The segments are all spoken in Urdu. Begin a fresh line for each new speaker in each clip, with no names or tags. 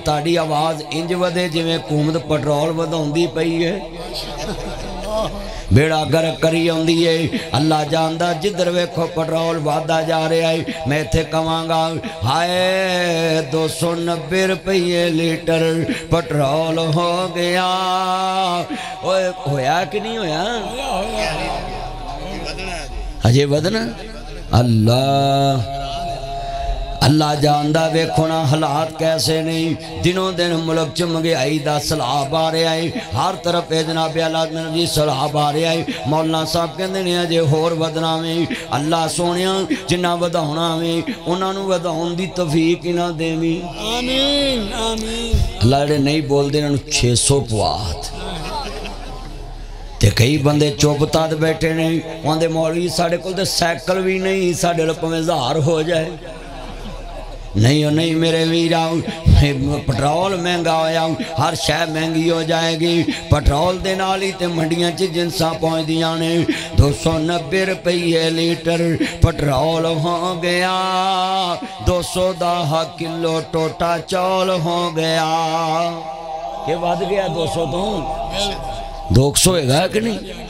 تاڑی آواز انج ودے جویں حکومت پٹرول وداؤندی پئی ہے بیڑا گر کری ہوندی ہے اللہ جاندہ جدر ویکھو پٹرول وعدہ جا رہے آئے میں تھے کمانگا ہائے 290 روپے لیٹر پٹرول ہو گیا ہویا کہ نہیں ہویا اجے ودنا اللہ جاندہ ویکھونا حالات کیسے نہیں دنوں دن ملک چمگیائی دا سلاب آ رہے آئے ہر طرف جناب اعلیٰ جی سلاب آ رہے آئے مولانا صاحب کہندے نے اجے ہور ودنا میں اللہ سونیاں جنہ وداؤنا میں انہاں نو وداؤن دی توفیق نہ دیویں آمین آمین اللہ جڑے نہیں بول دے انہاں 600 پوات تے کئی بندے چوپتا دے بیٹھے نہیں وہاں دے مولوی ساڑھے کل دے سیکل بھی نہیں ساڑھے لپا میں زہار ہو جائے نہیں میرے ویراؤں پٹرول مہنگا ہویا ہر شے مہنگی ہو جائے گی پٹرول دے نالی تے منڈیاں چی جنساں پہنچ دیاں نے 290 روپے لیٹر پٹرول ہو گیا 210 کلو ٹوٹا چول ہو گیا یہ بات گیا 200 تو 200 ہے گا کہ نہیں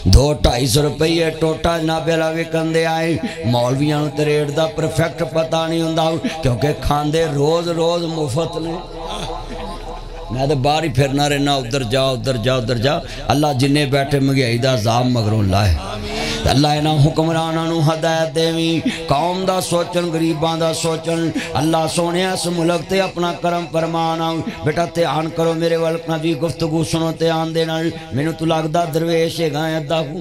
200-250 روپے ٹوٹا جناب اعلیٰ وکندے آئے مولویاں تے ریٹ دا پرفیکٹ پتہ نہیں ہوندا کیونکہ کھاندے روز مفت نے میں تو باہر ہی پھرنا رہنا ادھر جا اللہ جنہیں بیٹھے مہنگائی دا عذاب مگروں لائے اللہ انہاں حکمراناں نو ہدایت دیویں قوم دا سوچن غریباں دا سوچن اللہ سونے اس ملک تے اپنا کرم فرمانا بیٹا دھیان کرو میرے والکنا بھی گفتگو سنو دھیان دینا مینوں تو لگدا درویش ہے گائیں ادا کو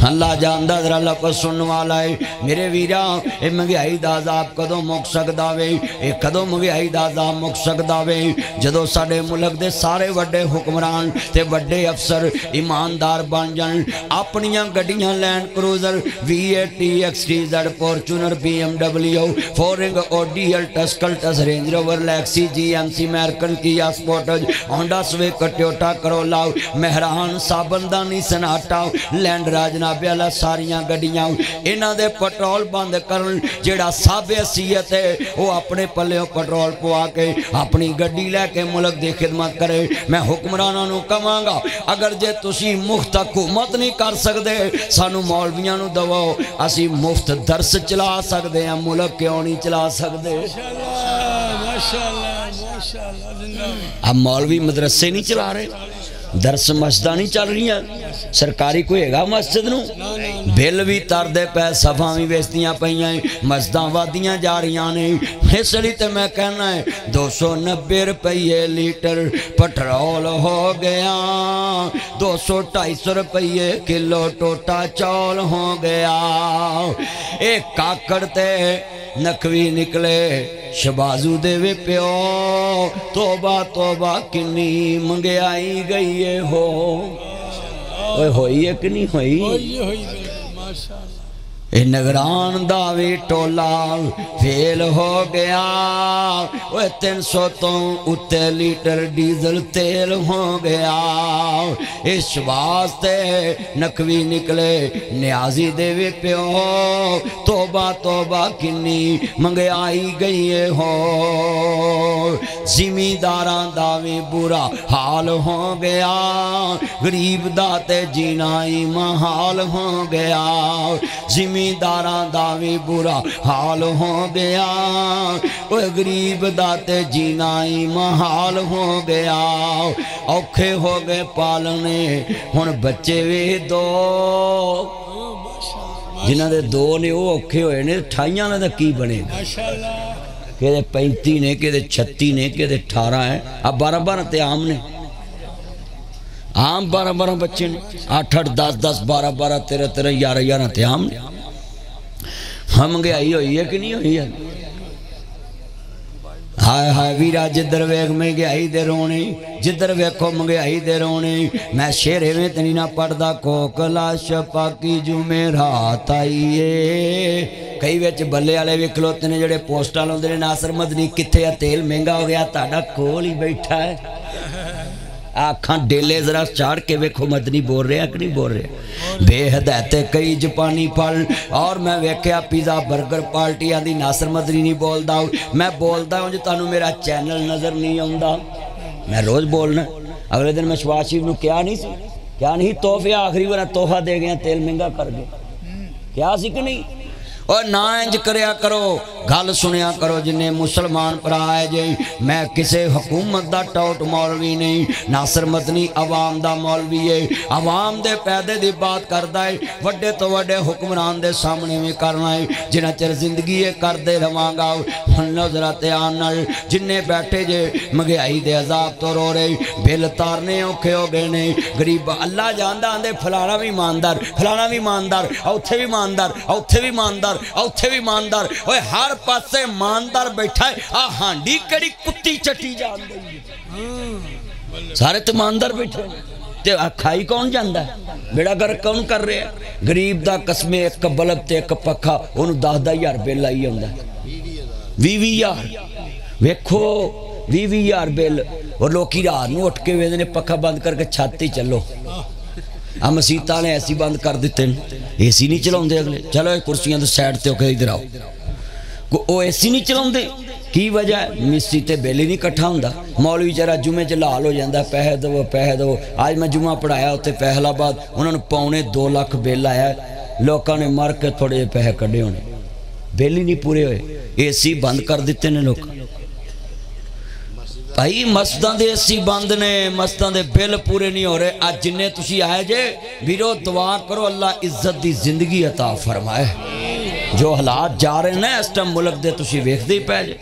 اللہ جاندہ در اللہ کو سنن والا ہے میرے ویراں اے مہنگائی دا عذاب کدوں مک سکدا وے اے کدوں مہنگائی دا عذاب مک سکدا وے جدوں ساڈے ملک دے سارے وڈے حکمران تے وڈے افسر ایماندار بن جان اپنیاں گڈیاں land cruiser V8 XTZ fortuner BMW فورنگ Audi Altus Cultus range rover لیکسی GMC American Kia Sportage Honda Civic Toyota Corolla Mehran سابندانی سناٹا لینڈ راجناب اللہ ساریاں گڈیاں انہاں دے پٹرول بند کرن جیڑا صاحب حیثیت ہے وہ اپنے پلیوں پٹرول پوا کے اپنی گڈی لے کے ملک دی خدمت کرے میں حکمراناں نو کہاں گا اگر جے تسی مفت حکومت نہیں کر سکدے سانو مولویاں نو دواؤ اسی مفت درس چلا سکدے ہیں ملک کیوں نہیں چلا سکدے اب مولوی مدرسے نہیں چلا رہے درس مسجدہ نہیں چل رہی ہیں سرکاری کوئی ہے گا مسجد نو بل بھی تر دے پہ صفاں بھی بیستیاں پہیاں مسجداں وادیاں جا رہیاں نہیں اس لیے تے میں کہنا ہے 290 روپے لیٹر پٹرول ہو گیا 200-250 روپے کلو ٹوٹا چول ہو گیا ایک کاکڑ تے نکوی نکلے شبازو دے وے پیو توبہ کنی منگیائی گئی ہے ہو ہوئی ہے کہ نہیں ہوئی اے نگران داوی ٹولا فیل ہو گیا 300 تو اتے لیٹر ڈیزل تیل ہو گیا اس واسطے نکوی نکلے نیازی دیوی پیو توبہ کنی منگیائی گئی ہو زمینداراں داوی برا حال ہو گیا غریب داتے جینائی محال ہو گیا زمینداراں داوی برا حال ہو گیا وہ غریب داتے جینائی محال ہو گیا اوکھے ہو گئے پالنے ہن بچے وے دو جنہاں دے دو نے وہ اوکھے ہوئے نے 28 نے دا کی بنے گا کہ دے 35 نے کہ دے 36 نے کہ دے 18 ہیں اب 12 تے عام نے عام 12 بچے نے 8 10 12 13 11 تے عام نے ہم گئی ہوئی ہے کہ نہیں ہوئی ہے ہائے ویرا جدر ویگ میں گئی دے رونے جدر ویکھو منگیائی دے رونے میں شیرے میں تنی نہ پڑھدا کوکلا شپا کی جو میرا تائیے کئی ویچ بلے آلے بھی کھلوتے نے جڑے پوسٹا لوندے نے ناصر مدنی کتھے یا تیل مہنگا ہو گیا تاڑا کول ہی بیٹھا ہے آکھاں ڈیلے ذرا چاڑ کے ویکھو مدنی بول رہے ہیں کہ نہیں بول رہے بے ہدایت کئی جپانی پھل اور میں ویکھیا پیزا برگر پارٹی آدھی ناصر مدنی نہیں بولدا میں بولدا ہوں جو تانوں میرا چینل نظر نہیں آوندا میں روز بولنا اگلے دن میں شباز شریف نو کیا نہیں تحفے آخری بار تحفہ دے گئے تیل مہنگا کر گئے کیا سی کہ نہیں اور نہ انج کریا کرو گل سنیا کرو جنہیں مسلمان پرائے جے میں کسے حکومت دا ٹوٹ مولوی نہیں ناصر مدنی عوام دا مولوی ہے عوام دے پیدے دی بات کردہ ہے وڈے تو وڈے حکمران دے سامنے میں کرنا ہے جنہ چر زندگی کر دے روانگا نظرات آنال جنہیں بیٹھے جے مگیائی دے عذاب تو رو رہے بل تارنے اوکھے ہو گئے نے غریب اللہ جاندہ آندے فلانا بھی ماندار اوتھے بھی ماندار اوتھے بھی ماندار اوہ ہر پاسے ماندار بیٹھا ہے ہانڈی کڑی کتی چٹی جان دیں سارے تو ماندار بیٹھے تے کھائی کون جاندہ ہے بیڑا گر کون کر رہے ہیں غریب دا قسمے ایک بلب تے ایک پکھا انہوں 10,000 بیل آئی ہوندہ ہے 20,000 ویکھو 20,000 بیل اور لوکی رات نو اٹھ کے ویدنے پکھا بند کر کے چھاتی چلو ہم مسیطہ نے ایسی بند کر دیتے ہیں ایسی نہیں چلاؤں دے اگلے چلو ایک کرسیاں تو سیڈ تے ہوکے ادھر آؤ وہ ایسی نہیں چلاؤں دے کی وجہ ہے مسی تے بیلی نہیں کٹھا ہوں دا مولوی چرہ جمعے چلال ہو جاندہ پہہ دو آج میں جمعہ پڑھایا ہوتے پہلا بعد انہوں نے 2.25 لاکھ بیل آیا ہے لوکاں نے مر کے تھوڑے پہہ کڑے ہونے بیلی نہیں پورے ہوئے ایسی بند کر دیتے نے لوکاں بھائی مسجداں دے اسی بند نے مسجداں دے بل پورے نہیں ہو رہے آج جنہیں تسی آئے جے بیرو دعا کرو اللہ عزت دی زندگی عطا فرمائے جو حالات جا رہے ہیں اس ٹائم ملک دے تسی ویکھ دی پہ جے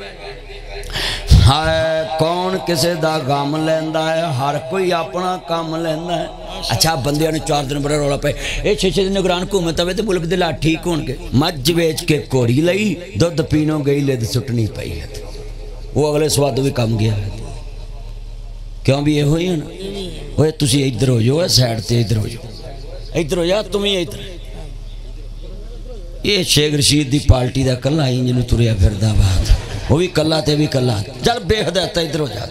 ہائے کون کسے دا غم لیندہ ہے ہر کوئی اپنا کام لیندہ ہے اچھا بندیاں نے 4 دن بڑا رولا پہ اے 6 دن نگران حکومت ہوئے تے ملک دلا ٹھیک ہون کے مجھ بیچ کے کوڑی لئی دودھ پینوں گئی لے سٹنی پئی ہے وہ اگلے سواد بھی کم گیا ہے کیوں بھی یہ ہوئی ہے نا وہ تسی ادھر ہو جو ہے سیڈ تے ادھر ہو جا تمہیں ادھر یہ شیخ رشید دی پارٹی دا کلہ ہی جنہوں تریا پھر دا بات وہ بھی کلہ تے بھی کلہ چل بے حد ہے ادھر ہو جا